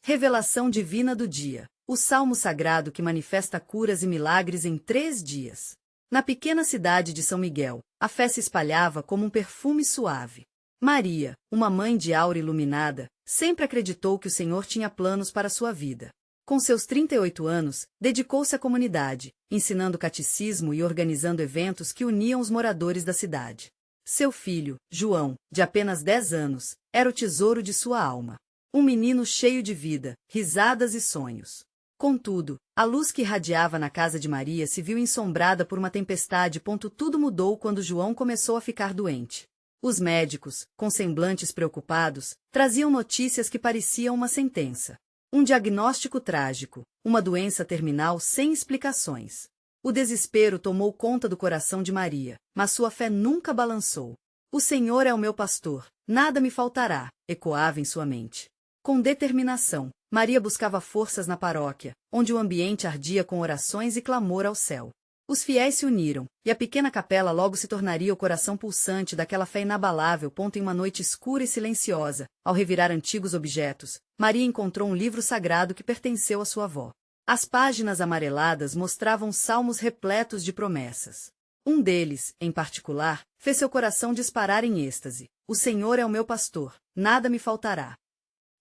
Revelação divina do dia. O salmo sagrado que manifesta curas e milagres em 3 dias. Na pequena cidade de São Miguel, a fé se espalhava como um perfume suave. Maria, uma mãe de aura iluminada, sempre acreditou que o Senhor tinha planos para sua vida. Com seus 38 anos, dedicou-se à comunidade, ensinando catecismo e organizando eventos que uniam os moradores da cidade. Seu filho, João, de apenas 10 anos, era o tesouro de sua alma. Um menino cheio de vida, risadas e sonhos. Contudo, a luz que irradiava na casa de Maria se viu ensombrada por uma tempestade. Tudo mudou quando João começou a ficar doente. Os médicos, com semblantes preocupados, traziam notícias que pareciam uma sentença. Um diagnóstico trágico, uma doença terminal sem explicações. O desespero tomou conta do coração de Maria, mas sua fé nunca balançou. "O Senhor é o meu pastor, nada me faltará", ecoava em sua mente. Com determinação, Maria buscava forças na paróquia, onde o ambiente ardia com orações e clamor ao céu. Os fiéis se uniram, e a pequena capela logo se tornaria o coração pulsante daquela fé inabalável. Em uma noite escura e silenciosa, ao revirar antigos objetos, Maria encontrou um livro sagrado que pertenceu à sua avó. As páginas amareladas mostravam salmos repletos de promessas. Um deles, em particular, fez seu coração disparar em êxtase. "O Senhor é o meu pastor, nada me faltará."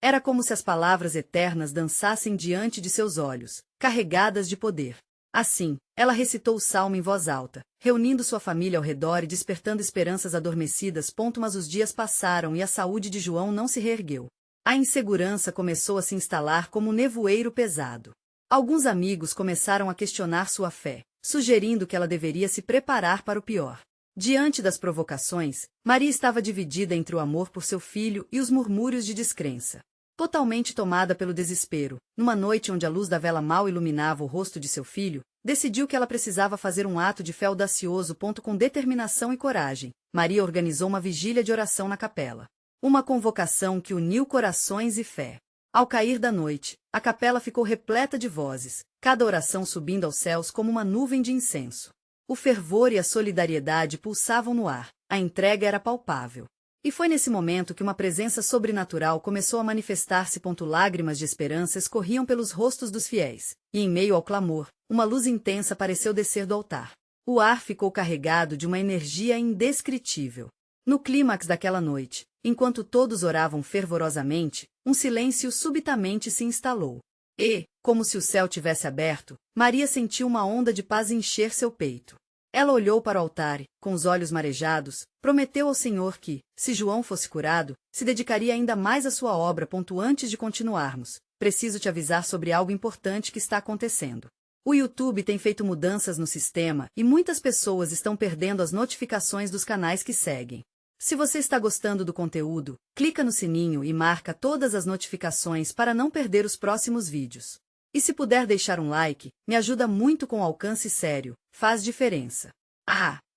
Era como se as palavras eternas dançassem diante de seus olhos, carregadas de poder. Assim, ela recitou o salmo em voz alta, reunindo sua família ao redor e despertando esperanças adormecidas. Mas os dias passaram e a saúde de João não se reergueu. A insegurança começou a se instalar como um nevoeiro pesado. Alguns amigos começaram a questionar sua fé, sugerindo que ela deveria se preparar para o pior. Diante das provocações, Maria estava dividida entre o amor por seu filho e os murmúrios de descrença. Totalmente tomada pelo desespero, numa noite onde a luz da vela mal iluminava o rosto de seu filho, decidiu que ela precisava fazer um ato de fé audacioso. Com determinação e coragem, Maria organizou uma vigília de oração na capela. Uma convocação que uniu corações e fé. Ao cair da noite, a capela ficou repleta de vozes, cada oração subindo aos céus como uma nuvem de incenso. O fervor e a solidariedade pulsavam no ar, a entrega era palpável. E foi nesse momento que uma presença sobrenatural começou a manifestar-se. Lágrimas de esperança escorriam pelos rostos dos fiéis, e em meio ao clamor, uma luz intensa pareceu descer do altar. O ar ficou carregado de uma energia indescritível. No clímax daquela noite, enquanto todos oravam fervorosamente, um silêncio subitamente se instalou. E, como se o céu tivesse aberto, Maria sentiu uma onda de paz encher seu peito. Ela olhou para o altar e, com os olhos marejados, prometeu ao Senhor que, se João fosse curado, se dedicaria ainda mais à sua obra. Antes de continuarmos, preciso te avisar sobre algo importante que está acontecendo. O YouTube tem feito mudanças no sistema e muitas pessoas estão perdendo as notificações dos canais que seguem. Se você está gostando do conteúdo, clica no sininho e marca todas as notificações para não perder os próximos vídeos. E se puder deixar um like, me ajuda muito com alcance sério, faz diferença.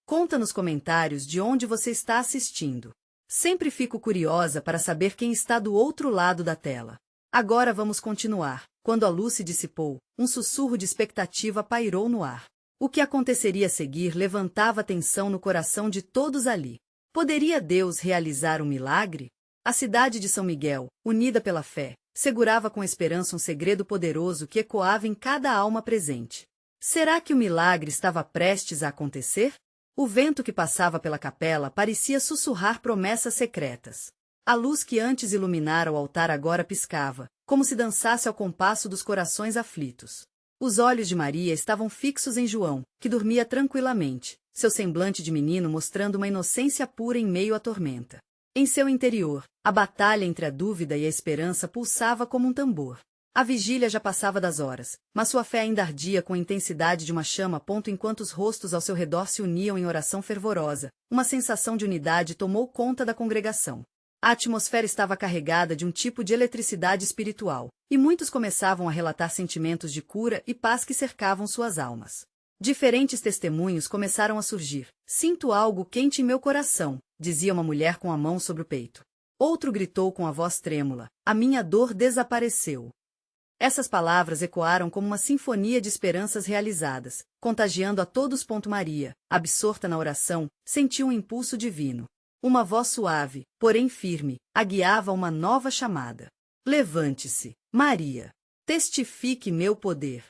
Conta nos comentários de onde você está assistindo. Sempre fico curiosa para saber quem está do outro lado da tela. Agora vamos continuar. Quando a luz se dissipou, um sussurro de expectativa pairou no ar. O que aconteceria a seguir levantava tensão no coração de todos ali. Poderia Deus realizar um milagre? A cidade de São Miguel, unida pela fé, segurava com esperança um segredo poderoso que ecoava em cada alma presente. Será que o milagre estava prestes a acontecer? O vento que passava pela capela parecia sussurrar promessas secretas. A luz que antes iluminara o altar agora piscava, como se dançasse ao compasso dos corações aflitos. Os olhos de Maria estavam fixos em João, que dormia tranquilamente, seu semblante de menino mostrando uma inocência pura em meio à tormenta. Em seu interior, a batalha entre a dúvida e a esperança pulsava como um tambor. A vigília já passava das horas, mas sua fé ainda ardia com a intensidade de uma chama. Enquanto os rostos ao seu redor se uniam em oração fervorosa, uma sensação de unidade tomou conta da congregação. A atmosfera estava carregada de um tipo de eletricidade espiritual, e muitos começavam a relatar sentimentos de cura e paz que cercavam suas almas. Diferentes testemunhos começaram a surgir. "Sinto algo quente em meu coração", dizia uma mulher com a mão sobre o peito. Outro gritou com a voz trêmula: "A minha dor desapareceu." Essas palavras ecoaram como uma sinfonia de esperanças realizadas, contagiando a todos. Maria, absorta na oração, sentiu um impulso divino. Uma voz suave, porém firme, a guiava a uma nova chamada. Levante-se, Maria. Testifique meu poder.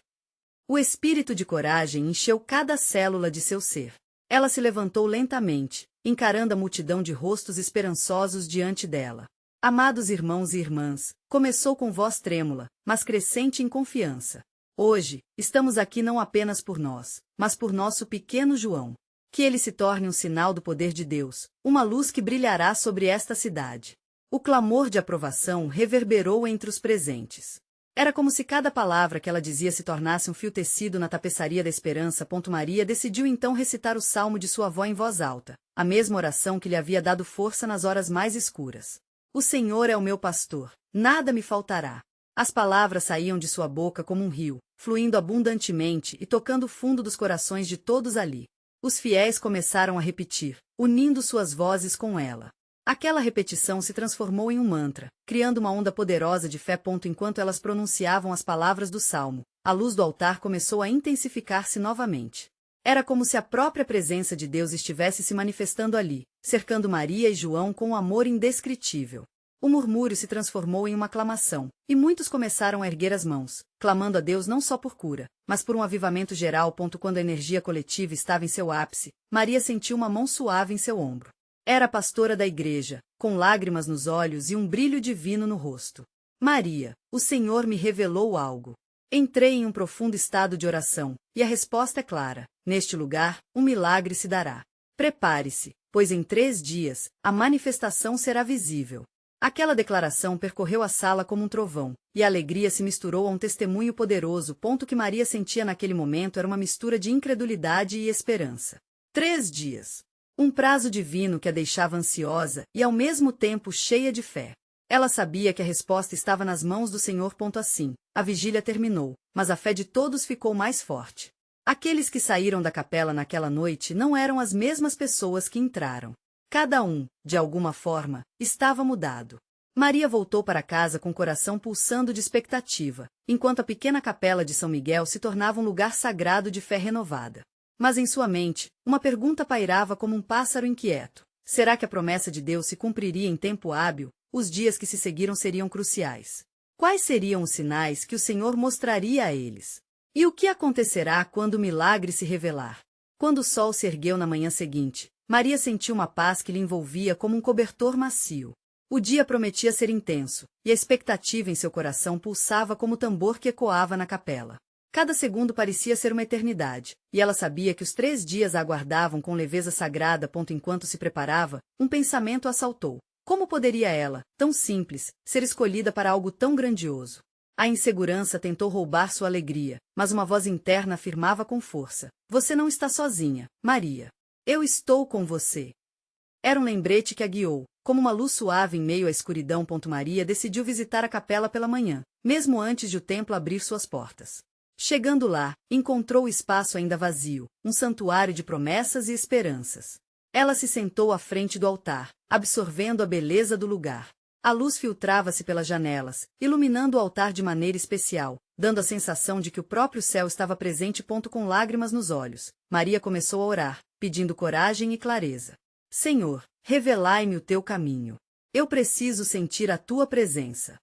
O espírito de coragem encheu cada célula de seu ser. Ela se levantou lentamente, encarando a multidão de rostos esperançosos diante dela. Amados irmãos e irmãs, começou com voz trêmula, mas crescente em confiança. Hoje, estamos aqui não apenas por nós, mas por nosso pequeno João. Que ele se torne um sinal do poder de Deus, uma luz que brilhará sobre esta cidade. O clamor de aprovação reverberou entre os presentes. Era como se cada palavra que ela dizia se tornasse um fio tecido na tapeçaria da esperança. Maria decidiu então recitar o salmo de sua avó em voz alta, a mesma oração que lhe havia dado força nas horas mais escuras. O Senhor é o meu pastor, nada me faltará. As palavras saíam de sua boca como um rio, fluindo abundantemente e tocando o fundo dos corações de todos ali. Os fiéis começaram a repetir, unindo suas vozes com ela. Aquela repetição se transformou em um mantra, criando uma onda poderosa de fé. Enquanto elas pronunciavam as palavras do salmo, a luz do altar começou a intensificar-se novamente. Era como se a própria presença de Deus estivesse se manifestando ali, cercando Maria e João com um amor indescritível. O murmúrio se transformou em uma aclamação, e muitos começaram a erguer as mãos, clamando a Deus não só por cura, mas por um avivamento geral. Quando a energia coletiva estava em seu ápice, Maria sentiu uma mão suave em seu ombro. Era a pastora da igreja, com lágrimas nos olhos e um brilho divino no rosto. Maria, o Senhor me revelou algo. Entrei em um profundo estado de oração, e a resposta é clara: neste lugar, um milagre se dará. Prepare-se, pois em 3 dias, a manifestação será visível. Aquela declaração percorreu a sala como um trovão, e a alegria se misturou a um testemunho poderoso. O que Maria sentia naquele momento era uma mistura de incredulidade e esperança. 3 dias. Um prazo divino que a deixava ansiosa e ao mesmo tempo cheia de fé. Ela sabia que a resposta estava nas mãos do Senhor. Assim, a vigília terminou, mas a fé de todos ficou mais forte. Aqueles que saíram da capela naquela noite não eram as mesmas pessoas que entraram. Cada um, de alguma forma, estava mudado. Maria voltou para casa com o coração pulsando de expectativa, enquanto a pequena capela de São Miguel se tornava um lugar sagrado de fé renovada. Mas em sua mente, uma pergunta pairava como um pássaro inquieto. Será que a promessa de Deus se cumpriria em tempo hábil? Os dias que se seguiram seriam cruciais. Quais seriam os sinais que o Senhor mostraria a eles? E o que acontecerá quando o milagre se revelar? Quando o sol se ergueu na manhã seguinte, Maria sentiu uma paz que lhe envolvia como um cobertor macio. O dia prometia ser intenso, e a expectativa em seu coração pulsava como o tambor que ecoava na capela. Cada segundo parecia ser uma eternidade, e ela sabia que os 3 dias a aguardavam com leveza sagrada. Enquanto se preparava, um pensamento a assaltou. Como poderia ela, tão simples, ser escolhida para algo tão grandioso? A insegurança tentou roubar sua alegria, mas uma voz interna afirmava com força: você não está sozinha, Maria. Eu estou com você. Era um lembrete que a guiou, como uma luz suave em meio à escuridão. Maria decidiu visitar a capela pela manhã, mesmo antes de o templo abrir suas portas. Chegando lá, encontrou o espaço ainda vazio, um santuário de promessas e esperanças. Ela se sentou à frente do altar, absorvendo a beleza do lugar. A luz filtrava-se pelas janelas, iluminando o altar de maneira especial, dando a sensação de que o próprio céu estava presente. Com lágrimas nos olhos, Maria começou a orar, pedindo coragem e clareza. Senhor, revelai-me o teu caminho. Eu preciso sentir a tua presença.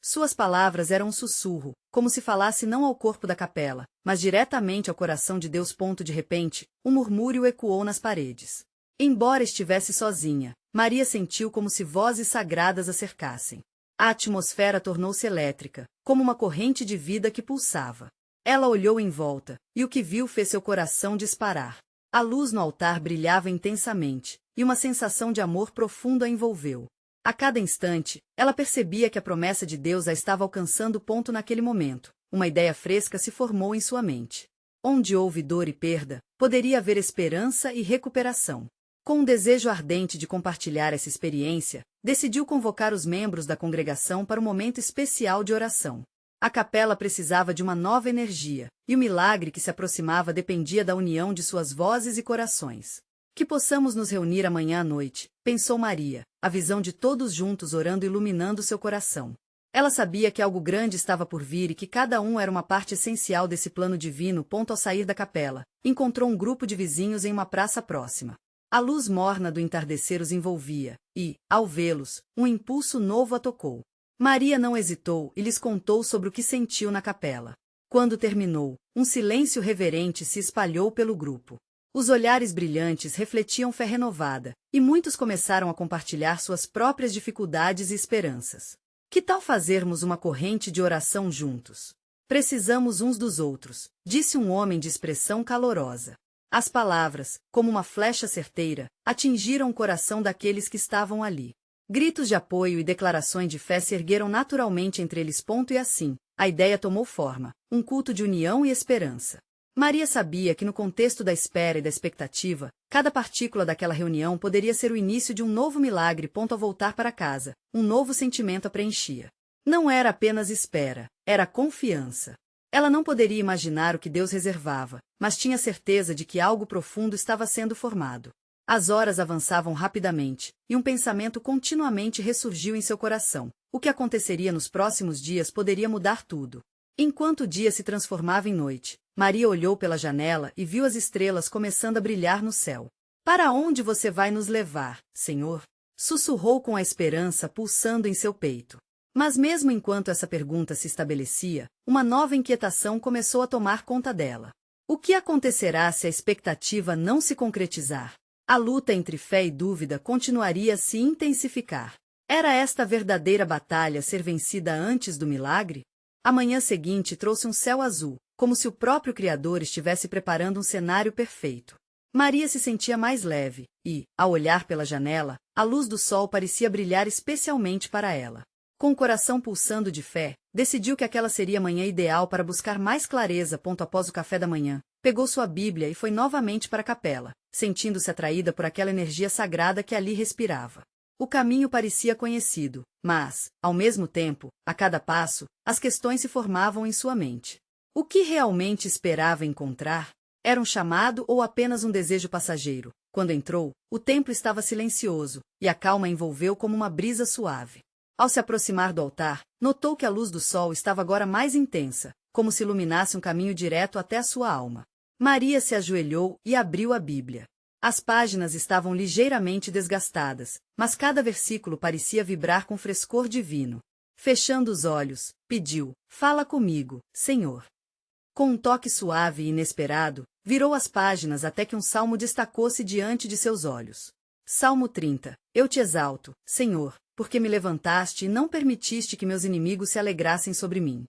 Suas palavras eram um sussurro, como se falasse não ao corpo da capela, mas diretamente ao coração de Deus. De repente, um murmúrio ecoou nas paredes. Embora estivesse sozinha, Maria sentiu como se vozes sagradas a cercassem. A atmosfera tornou-se elétrica, como uma corrente de vida que pulsava. Ela olhou em volta, e o que viu fez seu coração disparar. A luz no altar brilhava intensamente, e uma sensação de amor profundo a envolveu. A cada instante, ela percebia que a promessa de Deus a estava alcançando. Naquele momento, uma ideia fresca se formou em sua mente. Onde houve dor e perda, poderia haver esperança e recuperação. Com um desejo ardente de compartilhar essa experiência, decidiu convocar os membros da congregação para um momento especial de oração. A capela precisava de uma nova energia, e o milagre que se aproximava dependia da união de suas vozes e corações. Que possamos nos reunir amanhã à noite, pensou Maria, a visão de todos juntos orando iluminando seu coração. Ela sabia que algo grande estava por vir e que cada um era uma parte essencial desse plano divino. Ao sair da capela, encontrou um grupo de vizinhos em uma praça próxima. A luz morna do entardecer os envolvia, e, ao vê-los, um impulso novo a tocou. Maria não hesitou e lhes contou sobre o que sentiu na capela. Quando terminou, um silêncio reverente se espalhou pelo grupo. Os olhares brilhantes refletiam fé renovada, e muitos começaram a compartilhar suas próprias dificuldades e esperanças. Que tal fazermos uma corrente de oração juntos? Precisamos uns dos outros, disse um homem de expressão calorosa. As palavras, como uma flecha certeira, atingiram o coração daqueles que estavam ali. Gritos de apoio e declarações de fé se ergueram naturalmente entre eles. E assim, a ideia tomou forma, um culto de união e esperança. Maria sabia que no contexto da espera e da expectativa, cada partícula daquela reunião poderia ser o início de um novo milagre. Ao voltar para casa, um novo sentimento a preenchia. Não era apenas espera, era confiança. Ela não poderia imaginar o que Deus reservava, mas tinha certeza de que algo profundo estava sendo formado. As horas avançavam rapidamente, e um pensamento continuamente ressurgiu em seu coração. O que aconteceria nos próximos dias poderia mudar tudo. Enquanto o dia se transformava em noite, Maria olhou pela janela e viu as estrelas começando a brilhar no céu. Para onde você vai nos levar, Senhor? Sussurrou com a esperança pulsando em seu peito. Mas mesmo enquanto essa pergunta se estabelecia, uma nova inquietação começou a tomar conta dela. O que acontecerá se a expectativa não se concretizar? A luta entre fé e dúvida continuaria a se intensificar. Era esta a verdadeira batalha ser vencida antes do milagre? A manhã seguinte trouxe um céu azul, como se o próprio Criador estivesse preparando um cenário perfeito. Maria se sentia mais leve, e, ao olhar pela janela, a luz do sol parecia brilhar especialmente para ela. Com o coração pulsando de fé, decidiu que aquela seria a manhã ideal para buscar mais clareza. Após o café da manhã, pegou sua Bíblia e foi novamente para a capela, sentindo-se atraída por aquela energia sagrada que ali respirava. O caminho parecia conhecido, mas, ao mesmo tempo, a cada passo, as questões se formavam em sua mente. O que realmente esperava encontrar? Era um chamado ou apenas um desejo passageiro? Quando entrou, o templo estava silencioso, e a calma a envolveu como uma brisa suave. Ao se aproximar do altar, notou que a luz do sol estava agora mais intensa, como se iluminasse um caminho direto até a sua alma. Maria se ajoelhou e abriu a Bíblia. As páginas estavam ligeiramente desgastadas, mas cada versículo parecia vibrar com frescor divino. Fechando os olhos, pediu: "Fala comigo, Senhor." Com um toque suave e inesperado, virou as páginas até que um salmo destacou-se diante de seus olhos. Salmo 30. Eu te exalto, Senhor, porque me levantaste e não permitiste que meus inimigos se alegrassem sobre mim.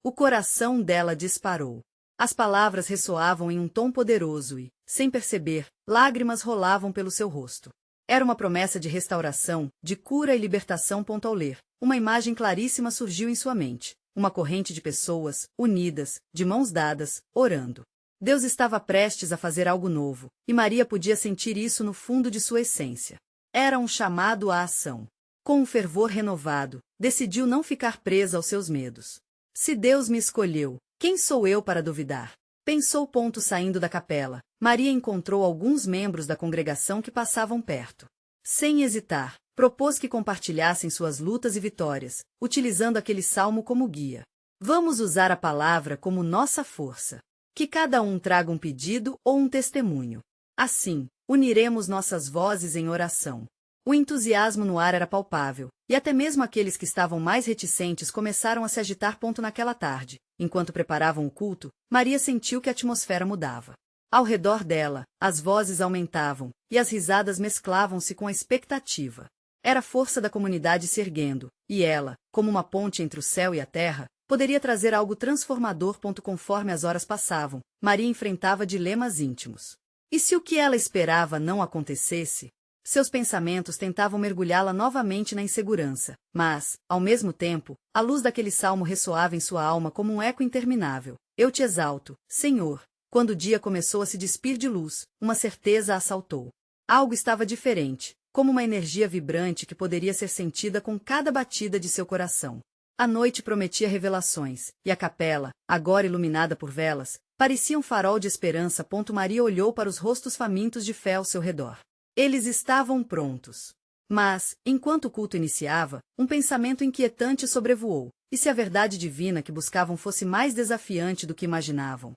O coração dela disparou. As palavras ressoavam em um tom poderoso e, sem perceber, lágrimas rolavam pelo seu rosto. Era uma promessa de restauração, de cura e libertação. Ao ler, uma imagem claríssima surgiu em sua mente. Uma corrente de pessoas, unidas, de mãos dadas, orando. Deus estava prestes a fazer algo novo, e Maria podia sentir isso no fundo de sua essência. Era um chamado à ação. Com um fervor renovado, decidiu não ficar presa aos seus medos. Se Deus me escolheu, quem sou eu para duvidar? Pensou. Saindo da capela, Maria encontrou alguns membros da congregação que passavam perto. Sem hesitar, propôs que compartilhassem suas lutas e vitórias, utilizando aquele salmo como guia. Vamos usar a palavra como nossa força. Que cada um traga um pedido ou um testemunho. Assim, uniremos nossas vozes em oração. O entusiasmo no ar era palpável, e até mesmo aqueles que estavam mais reticentes começaram a se agitar. Naquela tarde, enquanto preparavam o culto, Maria sentiu que a atmosfera mudava. Ao redor dela, as vozes aumentavam, e as risadas mesclavam-se com a expectativa. Era a força da comunidade se erguendo, e ela, como uma ponte entre o céu e a terra, poderia trazer algo transformador. Conforme as horas passavam, Maria enfrentava dilemas íntimos. E se o que ela esperava não acontecesse? Seus pensamentos tentavam mergulhá-la novamente na insegurança, mas, ao mesmo tempo, a luz daquele salmo ressoava em sua alma como um eco interminável. Eu te exalto, Senhor. Quando o dia começou a se despir de luz, uma certeza a assaltou. Algo estava diferente, como uma energia vibrante que poderia ser sentida com cada batida de seu coração. A noite prometia revelações, e a capela, agora iluminada por velas, parecia um farol de esperança. Maria olhou para os rostos famintos de fé ao seu redor. Eles estavam prontos. Mas, enquanto o culto iniciava, um pensamento inquietante sobrevoou. E se a verdade divina que buscavam fosse mais desafiante do que imaginavam?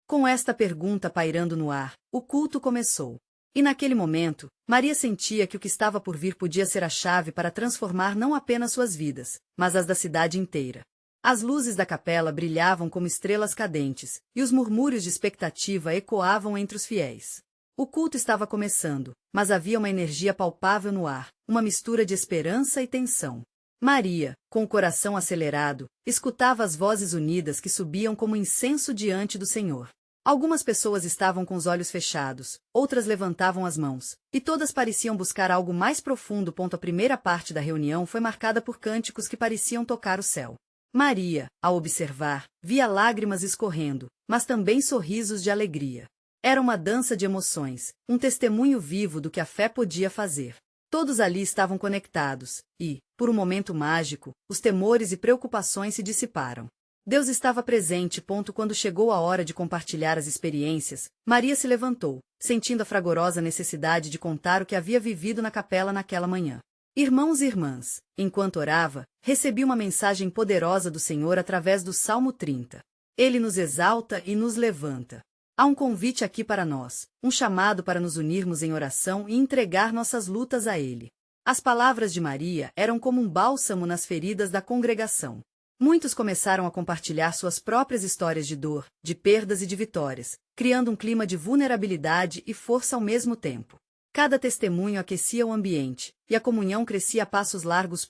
Com esta pergunta pairando no ar, o culto começou. E naquele momento, Maria sentia que o que estava por vir podia ser a chave para transformar não apenas suas vidas, mas as da cidade inteira. As luzes da capela brilhavam como estrelas cadentes, e os murmúrios de expectativa ecoavam entre os fiéis. O culto estava começando, mas havia uma energia palpável no ar, uma mistura de esperança e tensão. Maria, com o coração acelerado, escutava as vozes unidas que subiam como incenso diante do Senhor. Algumas pessoas estavam com os olhos fechados, outras levantavam as mãos, e todas pareciam buscar algo mais profundo. A primeira parte da reunião foi marcada por cânticos que pareciam tocar o céu. Maria, ao observar, via lágrimas escorrendo, mas também sorrisos de alegria. Era uma dança de emoções, um testemunho vivo do que a fé podia fazer. Todos ali estavam conectados, e, por um momento mágico, os temores e preocupações se dissiparam. Deus estava presente. Quando chegou a hora de compartilhar as experiências, Maria se levantou, sentindo a fragorosa necessidade de contar o que havia vivido na capela naquela manhã. Irmãos e irmãs, enquanto orava, recebi uma mensagem poderosa do Senhor através do Salmo 30. Ele nos exalta e nos levanta. Há um convite aqui para nós, um chamado para nos unirmos em oração e entregar nossas lutas a Ele. As palavras de Maria eram como um bálsamo nas feridas da congregação. Muitos começaram a compartilhar suas próprias histórias de dor, de perdas e de vitórias, criando um clima de vulnerabilidade e força ao mesmo tempo. Cada testemunho aquecia o ambiente, e a comunhão crescia a passos largos.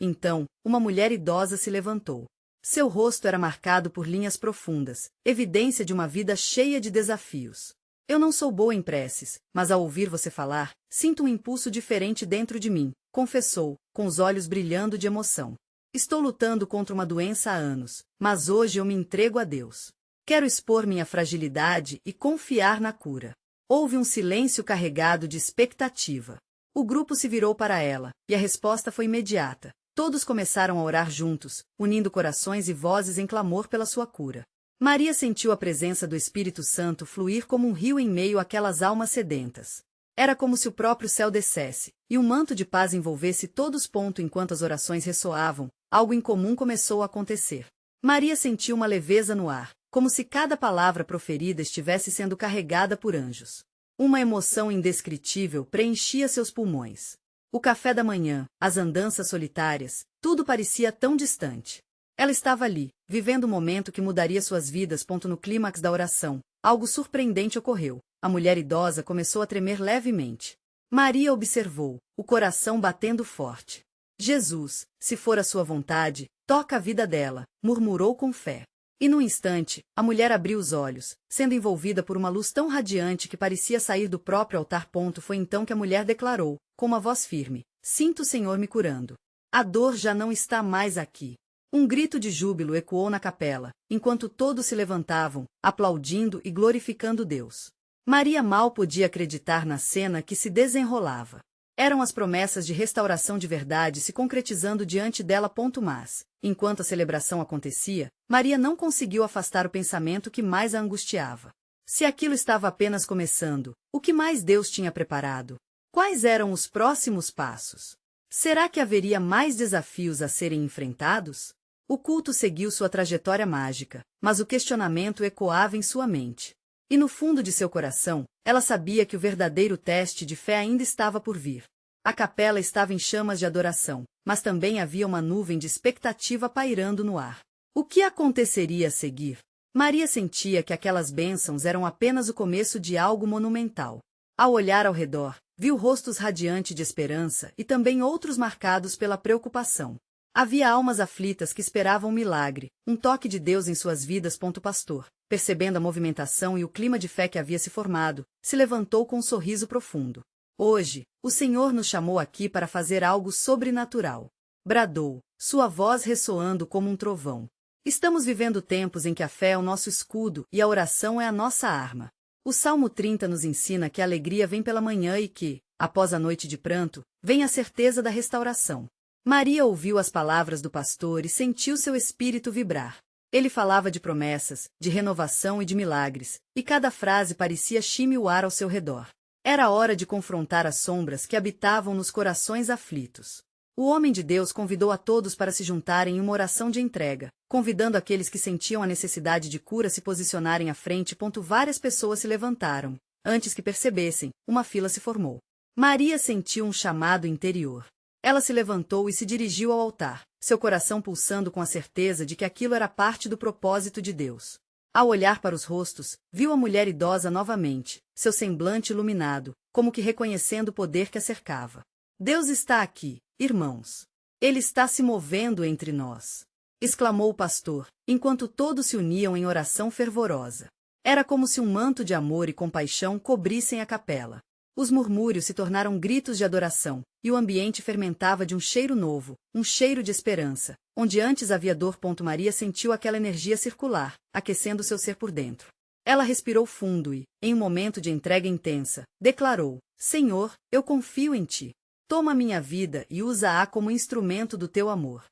Então, uma mulher idosa se levantou. Seu rosto era marcado por linhas profundas, evidência de uma vida cheia de desafios. Eu não sou boa em preces, mas ao ouvir você falar, sinto um impulso diferente dentro de mim, confessou, com os olhos brilhando de emoção. Estou lutando contra uma doença há anos, mas hoje eu me entrego a Deus. Quero expor minha fragilidade e confiar na cura. Houve um silêncio carregado de expectativa. O grupo se virou para ela, e a resposta foi imediata. Todos começaram a orar juntos, unindo corações e vozes em clamor pela sua cura. Maria sentiu a presença do Espírito Santo fluir como um rio em meio àquelas almas sedentas. Era como se o próprio céu descesse, e um manto de paz envolvesse todos. Enquanto as orações ressoavam, algo incomum começou a acontecer. Maria sentiu uma leveza no ar, como se cada palavra proferida estivesse sendo carregada por anjos. Uma emoção indescritível preenchia seus pulmões. O café da manhã, as andanças solitárias, tudo parecia tão distante. Ela estava ali, vivendo um momento que mudaria suas vidas. No clímax da oração, algo surpreendente ocorreu. A mulher idosa começou a tremer levemente. Maria observou, o coração batendo forte. Jesus, se for a sua vontade, toca a vida dela, murmurou com fé. E num instante, a mulher abriu os olhos, sendo envolvida por uma luz tão radiante que parecia sair do próprio altar. Foi então que a mulher declarou, com uma voz firme: Sinto o Senhor me curando. A dor já não está mais aqui. Um grito de júbilo ecoou na capela, enquanto todos se levantavam, aplaudindo e glorificando Deus. Maria mal podia acreditar na cena que se desenrolava. Eram as promessas de restauração de verdade se concretizando diante dela. Mas, enquanto a celebração acontecia, Maria não conseguiu afastar o pensamento que mais a angustiava. Se aquilo estava apenas começando, o que mais Deus tinha preparado? Quais eram os próximos passos? Será que haveria mais desafios a serem enfrentados? O culto seguiu sua trajetória mágica, mas o questionamento ecoava em sua mente. E no fundo de seu coração, ela sabia que o verdadeiro teste de fé ainda estava por vir. A capela estava em chamas de adoração, mas também havia uma nuvem de expectativa pairando no ar. O que aconteceria a seguir? Maria sentia que aquelas bênçãos eram apenas o começo de algo monumental. Ao olhar ao redor, viu rostos radiantes de esperança e também outros marcados pela preocupação. Havia almas aflitas que esperavam um milagre, um toque de Deus em suas vidas. O pastor, percebendo a movimentação e o clima de fé que havia se formado, se levantou com um sorriso profundo. Hoje, o Senhor nos chamou aqui para fazer algo sobrenatural. Bradou, sua voz ressoando como um trovão. Estamos vivendo tempos em que a fé é o nosso escudo e a oração é a nossa arma. O Salmo 30 nos ensina que a alegria vem pela manhã e que, após a noite de pranto, vem a certeza da restauração. Maria ouviu as palavras do pastor e sentiu seu espírito vibrar. Ele falava de promessas, de renovação e de milagres, e cada frase parecia chimioar ao seu redor. Era hora de confrontar as sombras que habitavam nos corações aflitos. O homem de Deus convidou a todos para se juntarem em uma oração de entrega, convidando aqueles que sentiam a necessidade de cura a se posicionarem à frente. Várias pessoas se levantaram, Antes que percebessem, uma fila se formou. Maria sentiu um chamado interior. Ela se levantou e se dirigiu ao altar, seu coração pulsando com a certeza de que aquilo era parte do propósito de Deus. Ao olhar para os rostos, viu a mulher idosa novamente, seu semblante iluminado, como que reconhecendo o poder que a cercava. Deus está aqui, irmãos. Ele está se movendo entre nós, exclamou o pastor, enquanto todos se uniam em oração fervorosa. Era como se um manto de amor e compaixão cobrissem a capela. Os murmúrios se tornaram gritos de adoração, e o ambiente fermentava de um cheiro novo, um cheiro de esperança, onde antes havia dor. Maria sentiu aquela energia circular, aquecendo seu ser por dentro. Ela respirou fundo e, em um momento de entrega intensa, declarou: Senhor, eu confio em ti. Toma minha vida e usa-a como instrumento do teu amor.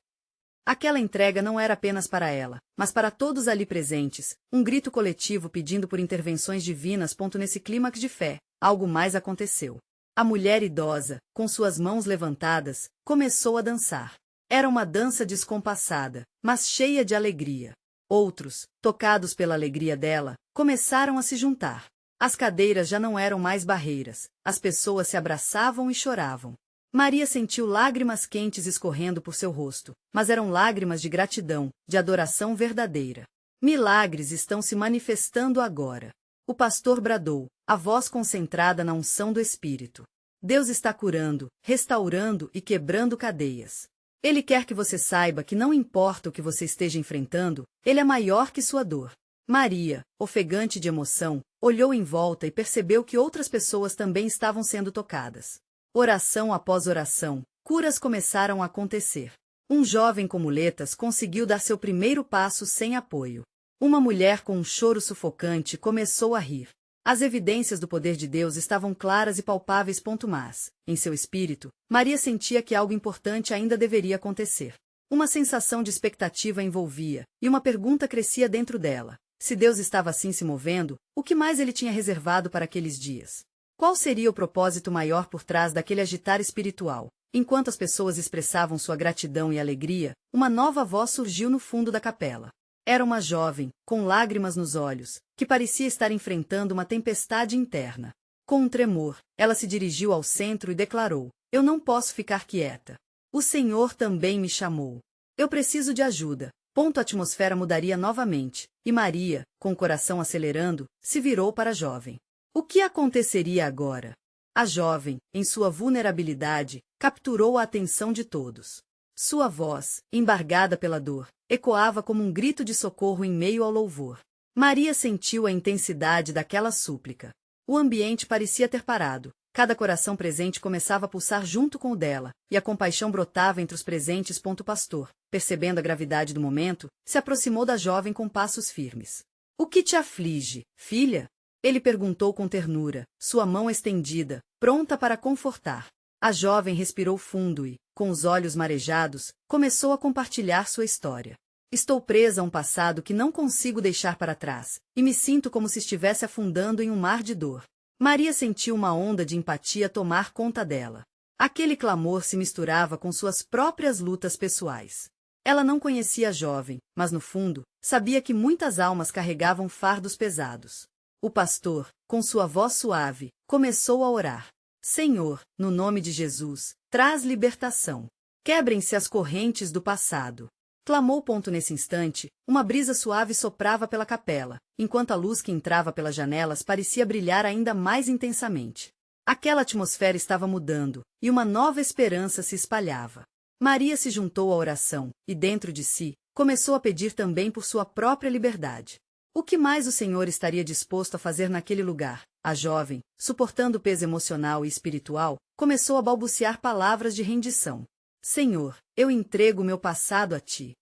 Aquela entrega não era apenas para ela, mas para todos ali presentes, um grito coletivo pedindo por intervenções divinas. Nesse clímax de fé, algo mais aconteceu. A mulher idosa, com suas mãos levantadas, começou a dançar. Era uma dança descompassada, mas cheia de alegria. Outros, tocados pela alegria dela, começaram a se juntar. As cadeiras já não eram mais barreiras, as pessoas se abraçavam e choravam. Maria sentiu lágrimas quentes escorrendo por seu rosto, mas eram lágrimas de gratidão, de adoração verdadeira. Milagres estão se manifestando agora. O pastor bradou, a voz concentrada na unção do Espírito. Deus está curando, restaurando e quebrando cadeias. Ele quer que você saiba que não importa o que você esteja enfrentando, Ele é maior que sua dor. Maria, ofegante de emoção, olhou em volta e percebeu que outras pessoas também estavam sendo tocadas. Oração após oração, curas começaram a acontecer. Um jovem com muletas conseguiu dar seu primeiro passo sem apoio. Uma mulher com um choro sufocante começou a rir. As evidências do poder de Deus estavam claras e palpáveis. Mas, em seu espírito, Maria sentia que algo importante ainda deveria acontecer. Uma sensação de expectativa a envolvia, e uma pergunta crescia dentro dela. Se Deus estava assim se movendo, o que mais ele tinha reservado para aqueles dias? Qual seria o propósito maior por trás daquele agitar espiritual? Enquanto as pessoas expressavam sua gratidão e alegria, uma nova voz surgiu no fundo da capela. Era uma jovem, com lágrimas nos olhos, que parecia estar enfrentando uma tempestade interna. Com um tremor, ela se dirigiu ao centro e declarou: Eu não posso ficar quieta. O Senhor também me chamou. Eu preciso de ajuda. A atmosfera mudaria novamente, e Maria, com o coração acelerando, se virou para a jovem. O que aconteceria agora? A jovem, em sua vulnerabilidade, capturou a atenção de todos. Sua voz, embargada pela dor, ecoava como um grito de socorro em meio ao louvor. Maria sentiu a intensidade daquela súplica. O ambiente parecia ter parado, cada coração presente começava a pulsar junto com o dela, e a compaixão brotava entre os presentes. O pastor, percebendo a gravidade do momento, se aproximou da jovem com passos firmes. O que te aflige, filha? Ele perguntou com ternura, sua mão estendida, pronta para confortar. A jovem respirou fundo e, com os olhos marejados, começou a compartilhar sua história. Estou presa a um passado que não consigo deixar para trás, e me sinto como se estivesse afundando em um mar de dor. Maria sentiu uma onda de empatia tomar conta dela. Aquele clamor se misturava com suas próprias lutas pessoais. Ela não conhecia a jovem, mas no fundo, sabia que muitas almas carregavam fardos pesados. O pastor, com sua voz suave, começou a orar. Senhor, no nome de Jesus, traz libertação. Quebrem-se as correntes do passado. Clamou. Nesse instante, uma brisa suave soprava pela capela, enquanto a luz que entrava pelas janelas parecia brilhar ainda mais intensamente. Aquela atmosfera estava mudando, e uma nova esperança se espalhava. Maria se juntou à oração, e dentro de si, começou a pedir também por sua própria liberdade. O que mais o Senhor estaria disposto a fazer naquele lugar? A jovem, suportando o peso emocional e espiritual, começou a balbuciar palavras de rendição. Senhor, eu entrego meu passado a ti.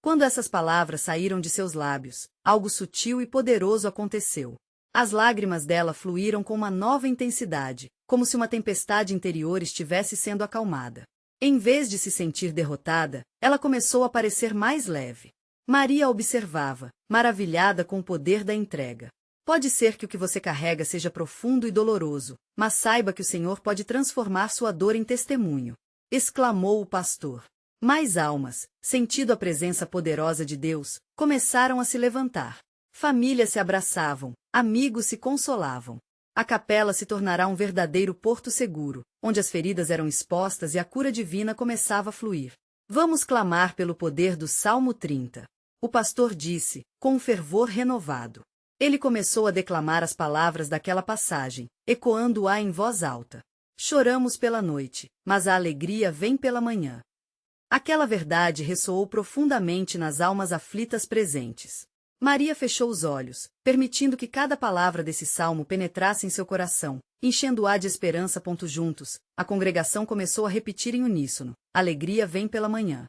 Quando essas palavras saíram de seus lábios, algo sutil e poderoso aconteceu. As lágrimas dela fluíram com uma nova intensidade, como se uma tempestade interior estivesse sendo acalmada. Em vez de se sentir derrotada, ela começou a parecer mais leve. Maria observava, maravilhada com o poder da entrega. Pode ser que o que você carrega seja profundo e doloroso, mas saiba que o Senhor pode transformar sua dor em testemunho. Exclamou o pastor. Mais almas, sentindo a presença poderosa de Deus, começaram a se levantar. Famílias se abraçavam, amigos se consolavam. A capela se tornará um verdadeiro porto seguro, onde as feridas eram expostas e a cura divina começava a fluir. Vamos clamar pelo poder do Salmo 30. O pastor disse, com um fervor renovado. Ele começou a declamar as palavras daquela passagem, ecoando-a em voz alta. Choramos pela noite, mas a alegria vem pela manhã. Aquela verdade ressoou profundamente nas almas aflitas presentes. Maria fechou os olhos, permitindo que cada palavra desse salmo penetrasse em seu coração, enchendo-a de esperança. Juntos, a congregação começou a repetir em uníssono: alegria vem pela manhã.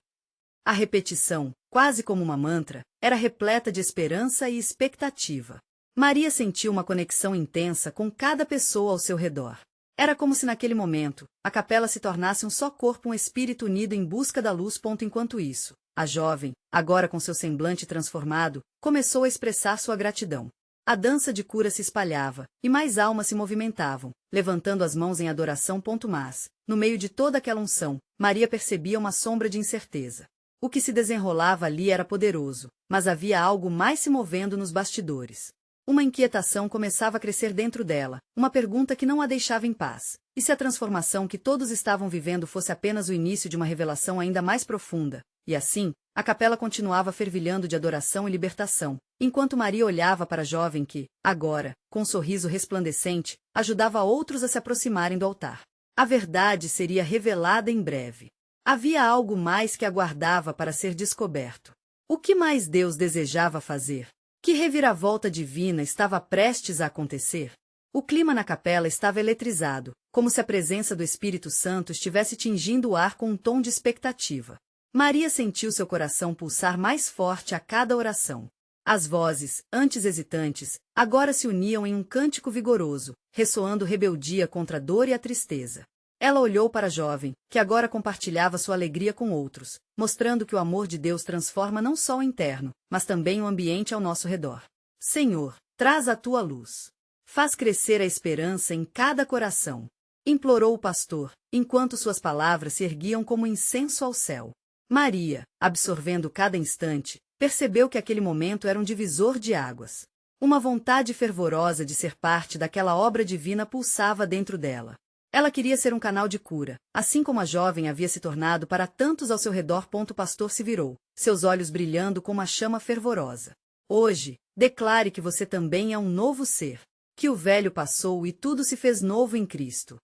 A repetição, quase como uma mantra, era repleta de esperança e expectativa. Maria sentiu uma conexão intensa com cada pessoa ao seu redor. Era como se naquele momento, a capela se tornasse um só corpo, um espírito unido em busca da luz. Enquanto isso, a jovem, agora com seu semblante transformado, começou a expressar sua gratidão. A dança de cura se espalhava, e mais almas se movimentavam, levantando as mãos em adoração. Mas, no meio de toda aquela unção, Maria percebia uma sombra de incerteza. O que se desenrolava ali era poderoso, mas havia algo mais se movendo nos bastidores. Uma inquietação começava a crescer dentro dela, uma pergunta que não a deixava em paz. E se a transformação que todos estavam vivendo fosse apenas o início de uma revelação ainda mais profunda? E assim, a capela continuava fervilhando de adoração e libertação, enquanto Maria olhava para a jovem que, agora, com um sorriso resplandecente, ajudava outros a se aproximarem do altar. A verdade seria revelada em breve. Havia algo mais que aguardava para ser descoberto. O que mais Deus desejava fazer? Que reviravolta divina estava prestes a acontecer? O clima na capela estava eletrizado, como se a presença do Espírito Santo estivesse tingindo o ar com um tom de expectativa. Maria sentiu seu coração pulsar mais forte a cada oração. As vozes, antes hesitantes, agora se uniam em um cântico vigoroso, ressoando rebeldia contra a dor e a tristeza. Ela olhou para a jovem, que agora compartilhava sua alegria com outros, mostrando que o amor de Deus transforma não só o interno, mas também o ambiente ao nosso redor. Senhor, traz a tua luz. Faz crescer a esperança em cada coração. Implorou o pastor, enquanto suas palavras se erguiam como incenso ao céu. Maria, absorvendo cada instante, percebeu que aquele momento era um divisor de águas. Uma vontade fervorosa de ser parte daquela obra divina pulsava dentro dela. Ela queria ser um canal de cura, assim como a jovem havia se tornado para tantos ao seu redor. O pastor se virou, seus olhos brilhando com uma chama fervorosa. Hoje, declare que você também é um novo ser, que o velho passou e tudo se fez novo em Cristo.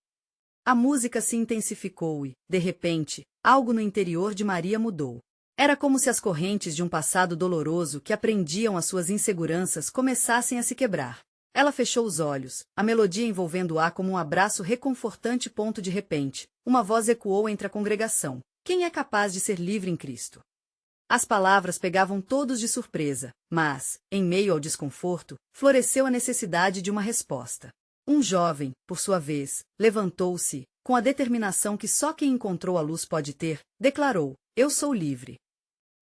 A música se intensificou e, de repente, algo no interior de Maria mudou. Era como se as correntes de um passado doloroso que aprendiam as suas inseguranças começassem a se quebrar. Ela fechou os olhos, a melodia envolvendo-a como um abraço reconfortante. De repente, uma voz ecoou entre a congregação: quem é capaz de ser livre em Cristo? As palavras pegavam todos de surpresa, mas, em meio ao desconforto, floresceu a necessidade de uma resposta. Um jovem, por sua vez, levantou-se, com a determinação que só quem encontrou a luz pode ter, declarou: eu sou livre.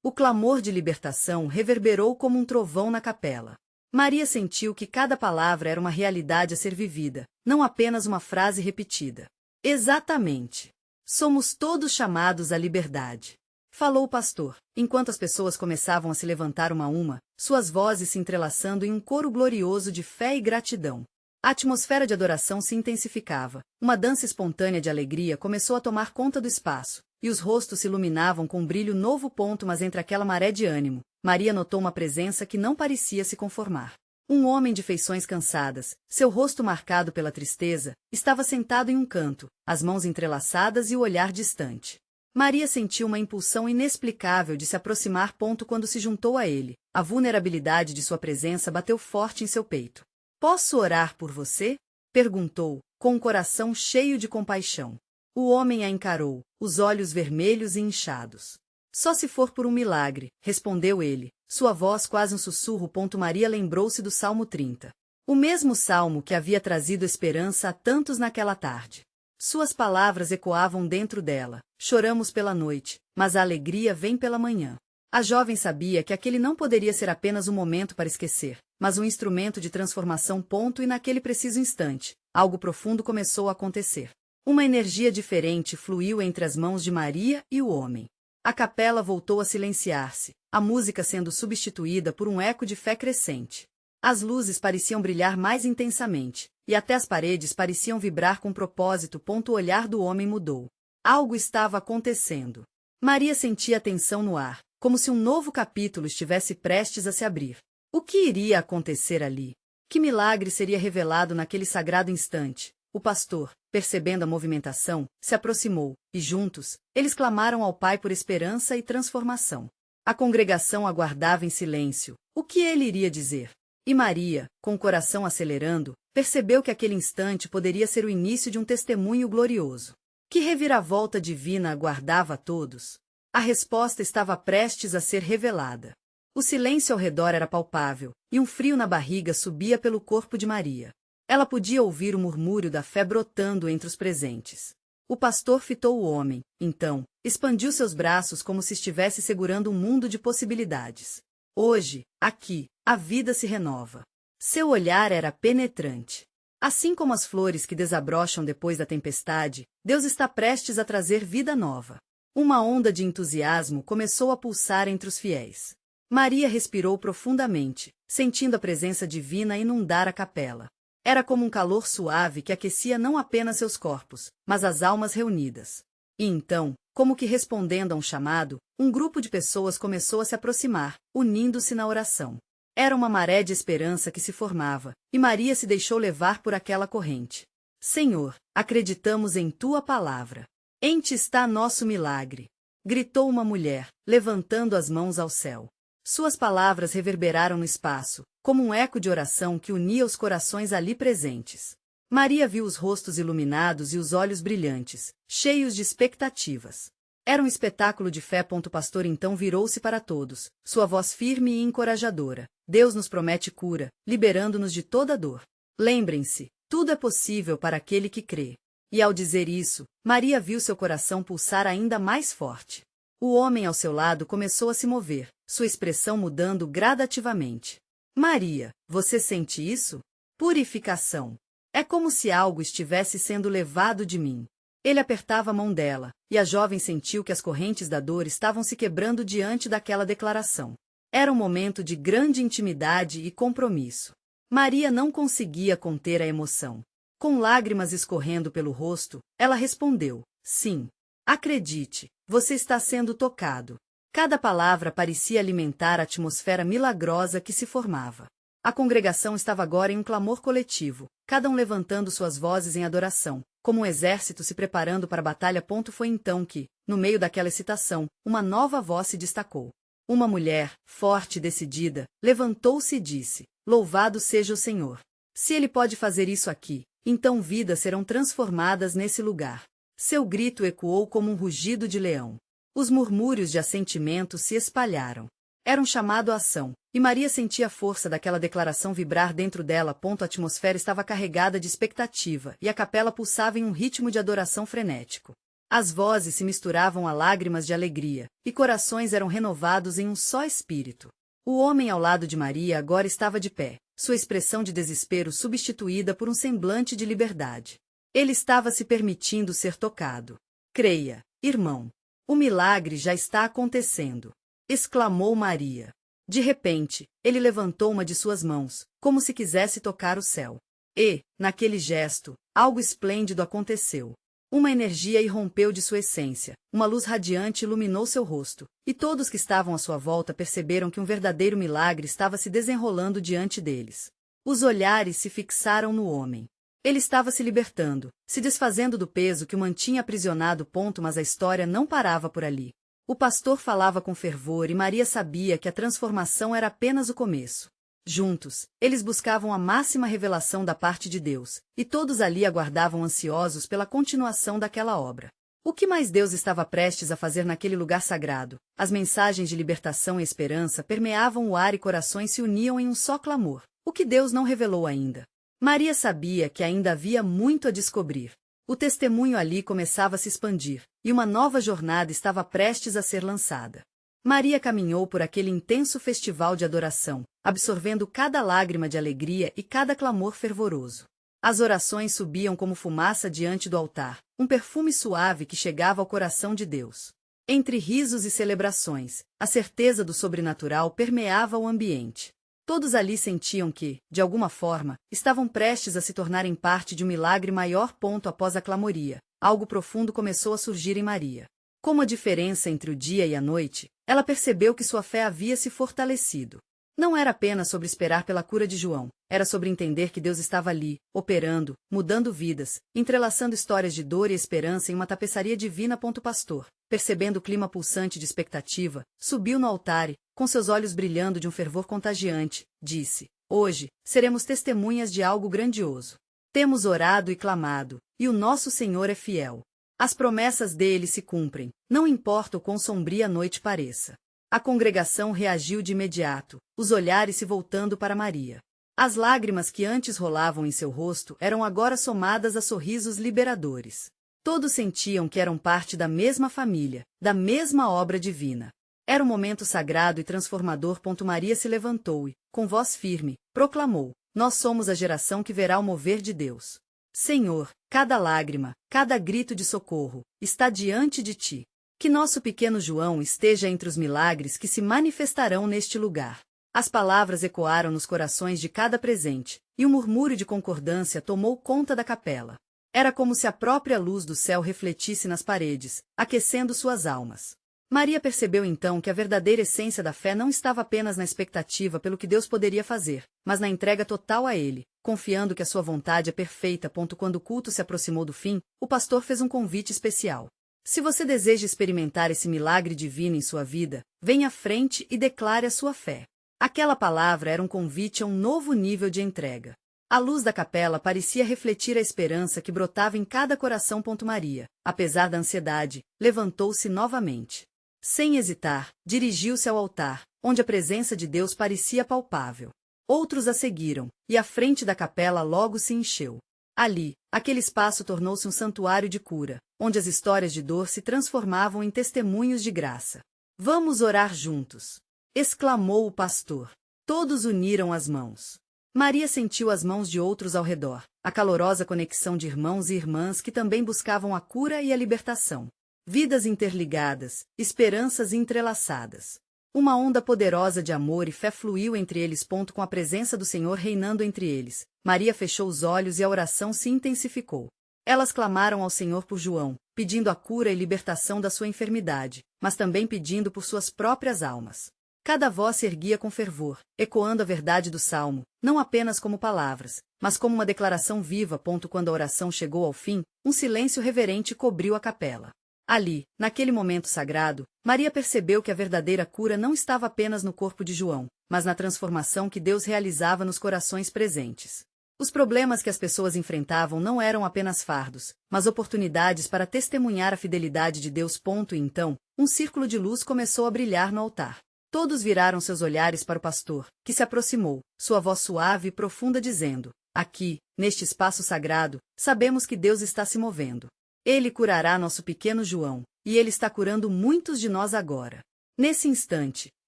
O clamor de libertação reverberou como um trovão na capela. Maria sentiu que cada palavra era uma realidade a ser vivida, não apenas uma frase repetida. Exatamente. Somos todos chamados à liberdade. Falou o pastor, enquanto as pessoas começavam a se levantar uma a uma, suas vozes se entrelaçando em um coro glorioso de fé e gratidão. A atmosfera de adoração se intensificava, uma dança espontânea de alegria começou a tomar conta do espaço, e os rostos se iluminavam com um brilho novo. Mas entre aquela maré de ânimo, Maria notou uma presença que não parecia se conformar. Um homem de feições cansadas, seu rosto marcado pela tristeza, estava sentado em um canto, as mãos entrelaçadas e o olhar distante. Maria sentiu uma impulsão inexplicável de se aproximar. Quando se juntou a ele, a vulnerabilidade de sua presença bateu forte em seu peito. Posso orar por você? Perguntou, com o coração cheio de compaixão. O homem a encarou, os olhos vermelhos e inchados. Só se for por um milagre, respondeu ele, sua voz quase um sussurro. Maria lembrou-se do Salmo 30. O mesmo salmo que havia trazido esperança a tantos naquela tarde. Suas palavras ecoavam dentro dela: choramos pela noite, mas a alegria vem pela manhã. A jovem sabia que aquele não poderia ser apenas um momento para esquecer, mas um instrumento de transformação. E naquele preciso instante, algo profundo começou a acontecer. Uma energia diferente fluiu entre as mãos de Maria e o homem. A capela voltou a silenciar-se, a música sendo substituída por um eco de fé crescente. As luzes pareciam brilhar mais intensamente, e até as paredes pareciam vibrar com propósito. O olhar do homem mudou. Algo estava acontecendo. Maria sentia a tensão no ar, como se um novo capítulo estivesse prestes a se abrir. O que iria acontecer ali? Que milagre seria revelado naquele sagrado instante? O pastor, percebendo a movimentação, se aproximou, e juntos, eles clamaram ao Pai por esperança e transformação. A congregação aguardava em silêncio. O que ele iria dizer? E Maria, com o coração acelerando, percebeu que aquele instante poderia ser o início de um testemunho glorioso. Que reviravolta divina aguardava a todos? A resposta estava prestes a ser revelada. O silêncio ao redor era palpável, e um frio na barriga subia pelo corpo de Maria. Ela podia ouvir o murmúrio da fé brotando entre os presentes. O pastor fitou o homem, então, expandiu seus braços como se estivesse segurando um mundo de possibilidades. Hoje, aqui, a vida se renova. Seu olhar era penetrante. Assim como as flores que desabrocham depois da tempestade, Deus está prestes a trazer vida nova. Uma onda de entusiasmo começou a pulsar entre os fiéis. Maria respirou profundamente, sentindo a presença divina inundar a capela. Era como um calor suave que aquecia não apenas seus corpos, mas as almas reunidas. E então, como que respondendo a um chamado, um grupo de pessoas começou a se aproximar, unindo-se na oração. Era uma maré de esperança que se formava, e Maria se deixou levar por aquela corrente. Senhor, acreditamos em Tua palavra. Em Ti está nosso milagre, gritou uma mulher, levantando as mãos ao céu. Suas palavras reverberaram no espaço, como um eco de oração que unia os corações ali presentes. Maria viu os rostos iluminados e os olhos brilhantes, cheios de expectativas. Era um espetáculo de fé. O pastor então virou-se para todos, sua voz firme e encorajadora. Deus nos promete cura, liberando-nos de toda dor. Lembrem-se, tudo é possível para aquele que crê. E ao dizer isso, Maria viu seu coração pulsar ainda mais forte. O homem ao seu lado começou a se mover, sua expressão mudando gradativamente. Maria, você sente isso? Purificação. É como se algo estivesse sendo levado de mim. Ele apertava a mão dela, e a jovem sentiu que as correntes da dor estavam se quebrando diante daquela declaração. Era um momento de grande intimidade e compromisso. Maria não conseguia conter a emoção. Com lágrimas escorrendo pelo rosto, ela respondeu: sim. Acredite, você está sendo tocado. Cada palavra parecia alimentar a atmosfera milagrosa que se formava. A congregação estava agora em um clamor coletivo, cada um levantando suas vozes em adoração, como um exército se preparando para a batalha. Foi então que, no meio daquela excitação, uma nova voz se destacou. Uma mulher, forte e decidida, levantou-se e disse: louvado seja o Senhor. Se Ele pode fazer isso aqui, então vidas serão transformadas nesse lugar. Seu grito ecoou como um rugido de leão. Os murmúrios de assentimento se espalharam. Era um chamado à ação, e Maria sentia a força daquela declaração vibrar dentro dela. A atmosfera estava carregada de expectativa, e a capela pulsava em um ritmo de adoração frenético. As vozes se misturavam a lágrimas de alegria, e corações eram renovados em um só espírito. O homem ao lado de Maria agora estava de pé, sua expressão de desespero substituída por um semblante de liberdade. Ele estava se permitindo ser tocado. Creia, irmão. O milagre já está acontecendo, exclamou Maria. De repente, ele levantou uma de suas mãos, como se quisesse tocar o céu. E, naquele gesto, algo esplêndido aconteceu. Uma energia irrompeu de sua essência, uma luz radiante iluminou seu rosto, e todos que estavam à sua volta perceberam que um verdadeiro milagre estava se desenrolando diante deles. Os olhares se fixaram no homem. Ele estava se libertando, se desfazendo do peso que o mantinha aprisionado. Mas a história não parava por ali. O pastor falava com fervor e Maria sabia que a transformação era apenas o começo. Juntos, eles buscavam a máxima revelação da parte de Deus, e todos ali aguardavam ansiosos pela continuação daquela obra. O que mais Deus estava prestes a fazer naquele lugar sagrado? As mensagens de libertação e esperança permeavam o ar e corações se uniam em um só clamor. O que Deus não revelou ainda? Maria sabia que ainda havia muito a descobrir. O testemunho ali começava a se expandir, e uma nova jornada estava prestes a ser lançada. Maria caminhou por aquele intenso festival de adoração, absorvendo cada lágrima de alegria e cada clamor fervoroso. As orações subiam como fumaça diante do altar, um perfume suave que chegava ao coração de Deus. Entre risos e celebrações, a certeza do sobrenatural permeava o ambiente. Todos ali sentiam que, de alguma forma, estavam prestes a se tornarem parte de um milagre maior. Após a clamoria, algo profundo começou a surgir em Maria. Como a diferença entre o dia e a noite, ela percebeu que sua fé havia se fortalecido. Não era apenas sobre esperar pela cura de João, era sobre entender que Deus estava ali, operando, mudando vidas, entrelaçando histórias de dor e esperança em uma tapeçaria divina. O pastor, percebendo o clima pulsante de expectativa, subiu no altar e, com seus olhos brilhando de um fervor contagiante, disse: Hoje, seremos testemunhas de algo grandioso. Temos orado e clamado, e o nosso Senhor é fiel. As promessas dele se cumprem, não importa o quão sombria a noite pareça. A congregação reagiu de imediato, os olhares se voltando para Maria. As lágrimas que antes rolavam em seu rosto eram agora somadas a sorrisos liberadores. Todos sentiam que eram parte da mesma família, da mesma obra divina. Era um momento sagrado e transformador. Maria se levantou e, com voz firme, proclamou: Nós somos a geração que verá o mover de Deus. Senhor, cada lágrima, cada grito de socorro, está diante de ti. Que nosso pequeno João esteja entre os milagres que se manifestarão neste lugar. As palavras ecoaram nos corações de cada presente, e um murmúrio de concordância tomou conta da capela. Era como se a própria luz do céu refletisse nas paredes, aquecendo suas almas. Maria percebeu então que a verdadeira essência da fé não estava apenas na expectativa pelo que Deus poderia fazer, mas na entrega total a Ele, confiando que a sua vontade é perfeita. Quando o culto se aproximou do fim, o pastor fez um convite especial. Se você deseja experimentar esse milagre divino em sua vida, venha à frente e declare a sua fé. Aquela palavra era um convite a um novo nível de entrega. A luz da capela parecia refletir a esperança que brotava em cada coração. Maria, apesar da ansiedade, levantou-se novamente. Sem hesitar, dirigiu-se ao altar, onde a presença de Deus parecia palpável. Outros a seguiram, e a frente da capela logo se encheu. Ali, aquele espaço tornou-se um santuário de cura, onde as histórias de dor se transformavam em testemunhos de graça. Vamos orar juntos! Exclamou o pastor. Todos uniram as mãos. Maria sentiu as mãos de outros ao redor, a calorosa conexão de irmãos e irmãs que também buscavam a cura e a libertação. Vidas interligadas, esperanças entrelaçadas. Uma onda poderosa de amor e fé fluiu entre eles. Com a presença do Senhor reinando entre eles, Maria fechou os olhos e a oração se intensificou. Elas clamaram ao Senhor por João, pedindo a cura e libertação da sua enfermidade, mas também pedindo por suas próprias almas. Cada voz se erguia com fervor, ecoando a verdade do salmo, não apenas como palavras, mas como uma declaração viva. Quando a oração chegou ao fim, um silêncio reverente cobriu a capela. Ali, naquele momento sagrado, Maria percebeu que a verdadeira cura não estava apenas no corpo de João, mas na transformação que Deus realizava nos corações presentes. Os problemas que as pessoas enfrentavam não eram apenas fardos, mas oportunidades para testemunhar a fidelidade de Deus. E então, um círculo de luz começou a brilhar no altar. Todos viraram seus olhares para o pastor, que se aproximou, sua voz suave e profunda dizendo: Aqui, neste espaço sagrado, sabemos que Deus está se movendo. Ele curará nosso pequeno João, e ele está curando muitos de nós agora. Nesse instante,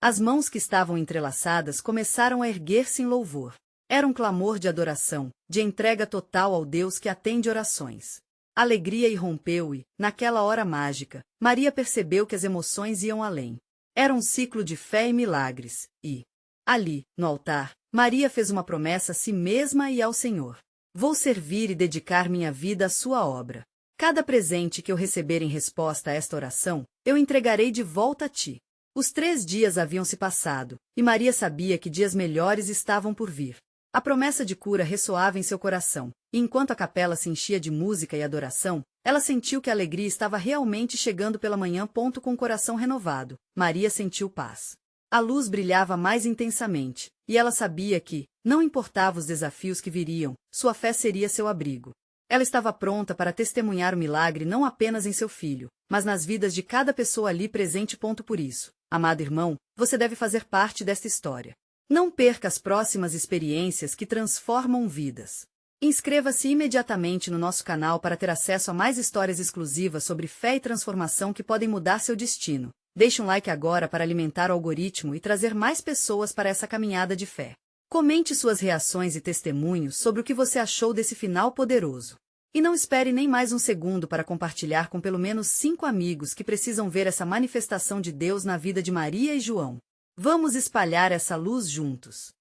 as mãos que estavam entrelaçadas começaram a erguer-se em louvor. Era um clamor de adoração, de entrega total ao Deus que atende orações. Alegria irrompeu e, naquela hora mágica, Maria percebeu que as emoções iam além. Era um ciclo de fé e milagres, e, ali, no altar, Maria fez uma promessa a si mesma e ao Senhor. Vou servir e dedicar minha vida à sua obra. Cada presente que eu receber em resposta a esta oração, eu entregarei de volta a ti. Os 3 dias haviam se passado, e Maria sabia que dias melhores estavam por vir. A promessa de cura ressoava em seu coração, e enquanto a capela se enchia de música e adoração, ela sentiu que a alegria estava realmente chegando pela manhã. Com o coração renovado, Maria sentiu paz. A luz brilhava mais intensamente, e ela sabia que, não importava os desafios que viriam, sua fé seria seu abrigo. Ela estava pronta para testemunhar o milagre não apenas em seu filho, mas nas vidas de cada pessoa ali presente. Por isso, amado irmão, você deve fazer parte desta história. Não perca as próximas experiências que transformam vidas. Inscreva-se imediatamente no nosso canal para ter acesso a mais histórias exclusivas sobre fé e transformação que podem mudar seu destino. Deixe um like agora para alimentar o algoritmo e trazer mais pessoas para essa caminhada de fé. Comente suas reações e testemunhos sobre o que você achou desse final poderoso. E não espere nem mais um segundo para compartilhar com pelo menos 5 amigos que precisam ver essa manifestação de Deus na vida de Maria e João. Vamos espalhar essa luz juntos.